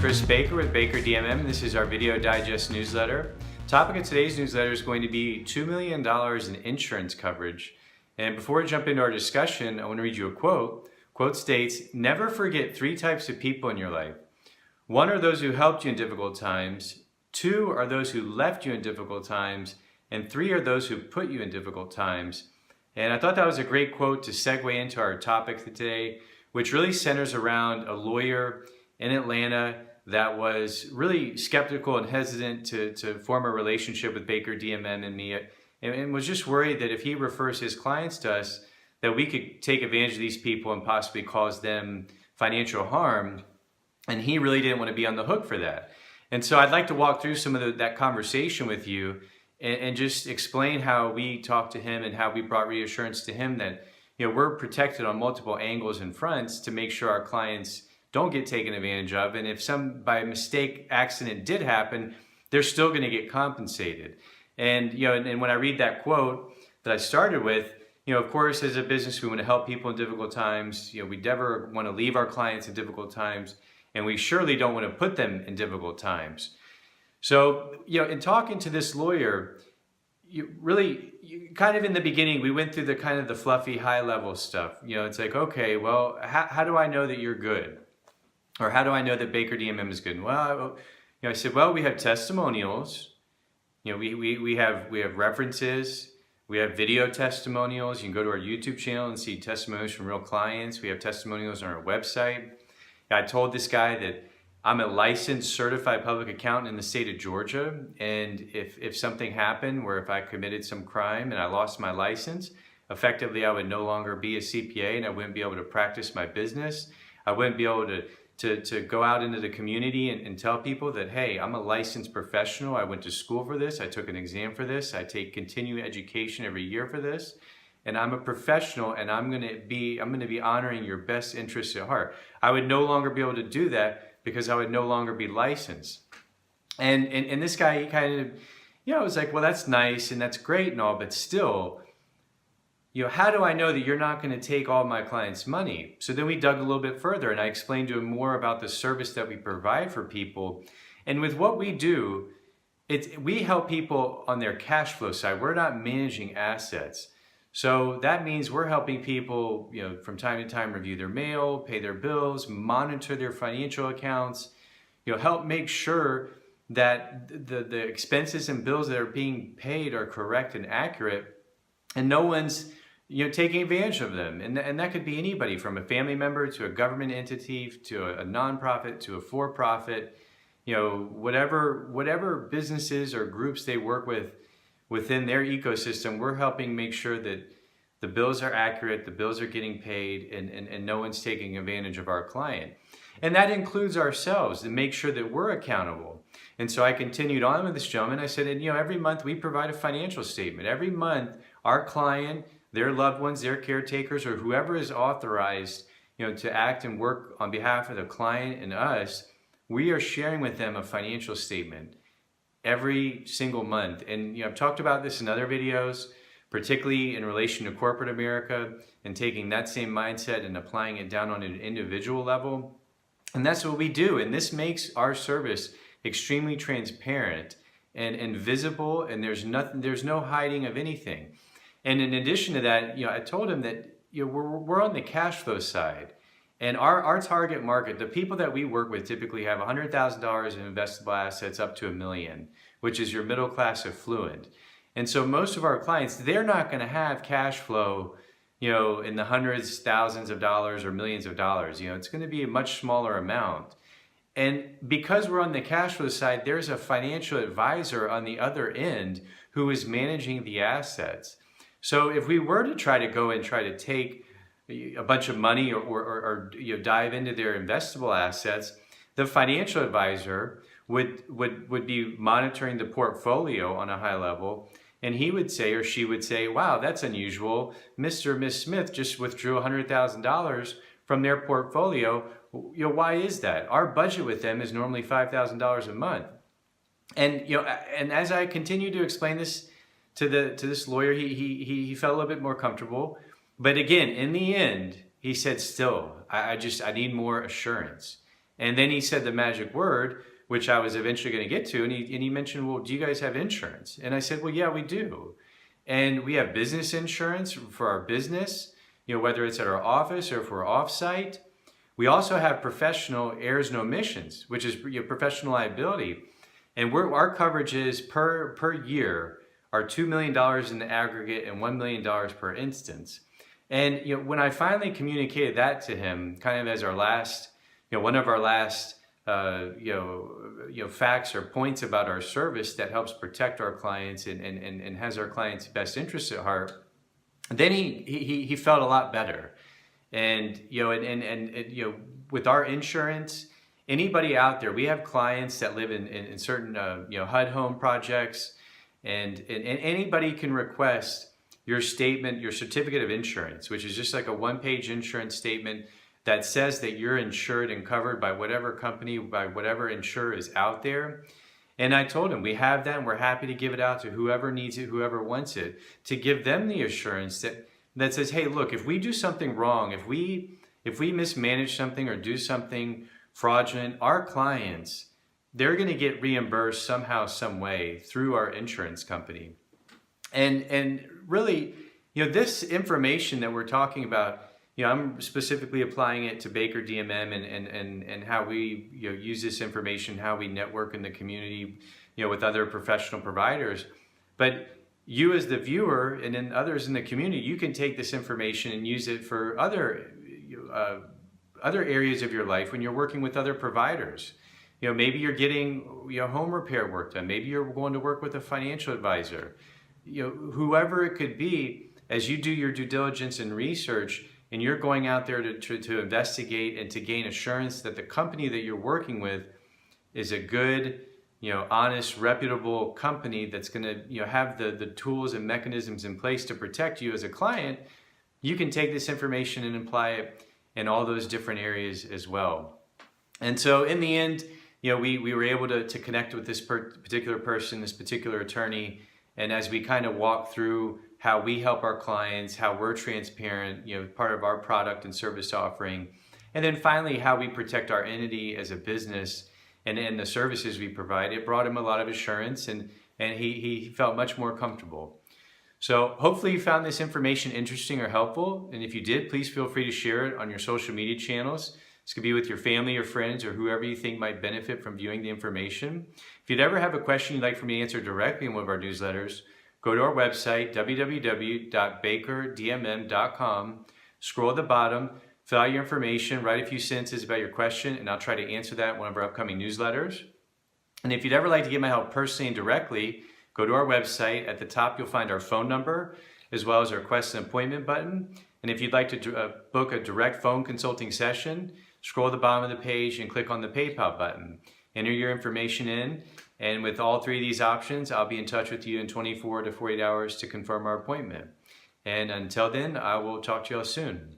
Chris Baker with Baker DMM. This is our video digest newsletter. Topic of today's newsletter is going to be $2 million in insurance coverage. And before we jump into our discussion, I want to read you a quote. Quote states, "Never forget 3 types of people in your life. 1 are those who helped you in difficult times. 2 are those who left you in difficult times. And 3 are those who put you in difficult times." And I thought that was a great quote to segue into our topic today, which really centers around a lawyer in Atlanta that was really skeptical and hesitant to form a relationship with Baker DMM and me, and was just worried that if he refers his clients to us, that we could take advantage of these people and possibly cause them financial harm. And he really didn't want to be on the hook for that. And so I'd like to walk through some of that conversation with you and just explain how we talked to him and how we brought reassurance to him that, you know, we're protected on multiple angles and fronts to make sure our clients don't get taken advantage of. And if some by mistake accident did happen, they're still going to get compensated. And, you know, and when I read that quote that I started with, you know, of course, as a business, we want to help people in difficult times. You know, we never want to leave our clients in difficult times, and we surely don't want to put them in difficult times. So, you know, in talking to this lawyer, kind of in the beginning, we went through the kind of the fluffy high level stuff. You know, it's like, okay, well, how do I know that you're good? Or how do I know that Baker DMM is good? Well, you know, I said, well, we have testimonials. You know, we have references. We have video testimonials. You can go to our YouTube channel and see testimonials from real clients. We have testimonials on our website. I told this guy that I'm a licensed certified public accountant in the state of Georgia. And if something happened where if I committed some crime and I lost my license, effectively I would no longer be a CPA and I wouldn't be able to practice my business. I wouldn't be able to go out into the community and tell people that, hey, I'm a licensed professional. I went to school for this. I took an exam for this. I take continuing education every year for this. And I'm a professional, and I'm going to be honoring your best interests at heart. I would no longer be able to do that because I would no longer be licensed. And this guy, he kind of, you know, was like, well, that's nice and that's great and all, but still, you know, how do I know that you're not going to take all my clients' money? So then we dug a little bit further and I explained to him more about the service that we provide for people. And with what we do, we help people on their cash flow side. We're not managing assets. So that means we're helping people, you know, from time to time review their mail, pay their bills, monitor their financial accounts, you know, help make sure that the expenses and bills that are being paid are correct and accurate, and no one's, you know, taking advantage of them. And that could be anybody from a family member to a government entity to a nonprofit to a for-profit, you know, whatever businesses or groups they work with within their ecosystem, we're helping make sure that the bills are accurate, the bills are getting paid, and no one's taking advantage of our client. And that includes ourselves, to make sure that we're accountable. And so I continued on with this gentleman. I said, and you know, every month we provide a financial statement. Every month our client, their loved ones, their caretakers, or whoever is authorized, you know, to act and work on behalf of the client and us, we are sharing with them a financial statement every single month. And you know, I've talked about this in other videos, particularly in relation to corporate America and taking that same mindset and applying it down on an individual level. And that's what we do. And this makes our service extremely transparent and visible, and there's no hiding of anything. And in addition to that, you know, I told him that, you know, we're on the cash flow side. And our target market, the people that we work with typically have $100,000 in investable assets up to $1 million, which is your middle class affluent. And so most of our clients, they're not going to have cash flow, you know, in the hundreds, thousands of dollars or millions of dollars. You know, it's going to be a much smaller amount. And because we're on the cash flow side, there's a financial advisor on the other end who is managing the assets. So if we were to try to go and try to take a bunch of money or you know, dive into their investable assets, the financial advisor would be monitoring the portfolio on a high level, and he would say, or she would say, wow, that's unusual. Mr. or Miss Smith just withdrew $100,000 from their portfolio. You know, why is that? Our budget with them is normally $5,000 a month. And you know, and as I continued to explain this to this lawyer, he felt a little bit more comfortable. But again, in the end, he said, still, I need more assurance. And then he said the magic word, which I was eventually going to get to, and he mentioned, well, do you guys have insurance? And I said, well, yeah, we do. And we have business insurance for our business, whether it's at our office or if we're off-site. We also have professional errors and omissions, which is professional liability. And our coverage is per year are $2 million in the aggregate and $1 million per instance. And when I finally communicated that to him, kind of as our last, one of our last, facts or points about our service that helps protect our clients and has our clients' best interests at heart, then he felt a lot better. And with our insurance, anybody out there, we have clients that live in certain HUD home projects, and anybody can request your statement, your certificate of insurance, which is just like a one-page insurance statement that says that you're insured and covered by whatever company, by whatever insurer is out there. And I told him, we have that and we're happy to give it out to whoever needs it, whoever wants it, to give them the assurance that says, hey, look, if we do something wrong, if we mismanage something or do something fraudulent, our clients, they're going to get reimbursed somehow, some way through our insurance company. And really, this information that we're talking about, I'm specifically applying it to Baker DMM and how we use this information, how we network in the community, with other professional providers. But you as the viewer and then others in the community, you can take this information and use it for other areas of your life when you're working with other providers. Maybe you're getting home repair work done. Maybe you're going to work with a financial advisor. Whoever it could be, as you do your due diligence and research, and you're going out there to investigate and to gain assurance that the company that you're working with is a good, honest, reputable company that's going to have the tools and mechanisms in place to protect you as a client, you can take this information and apply it in all those different areas as well. And so in the end, we were able to connect with this particular person, this particular attorney, and as we kind of walk through how we help our clients, how we're transparent, part of our product and service offering, and then finally how we protect our entity as a business and the services we provide, it brought him a lot of assurance, and he felt much more comfortable. So hopefully you found this information interesting or helpful, and if you did, please feel free to share it on your social media channels. This could be with your family or friends or whoever you think might benefit from viewing the information. If you'd ever have a question you'd like for me to answer directly in one of our newsletters, go to our website, www.bakerdmm.com, scroll at the bottom, fill out your information, write a few sentences about your question, and I'll try to answer that in one of our upcoming newsletters. And if you'd ever like to get my help personally and directly, go to our website. At the top, you'll find our phone number, as well as our request an appointment button. And if you'd like to book a direct phone consulting session, scroll at the bottom of the page and click on the PayPal button. Enter your information in, and with all three of these options, I'll be in touch with you in 24 to 48 hours to confirm our appointment. And until then, I will talk to you all soon.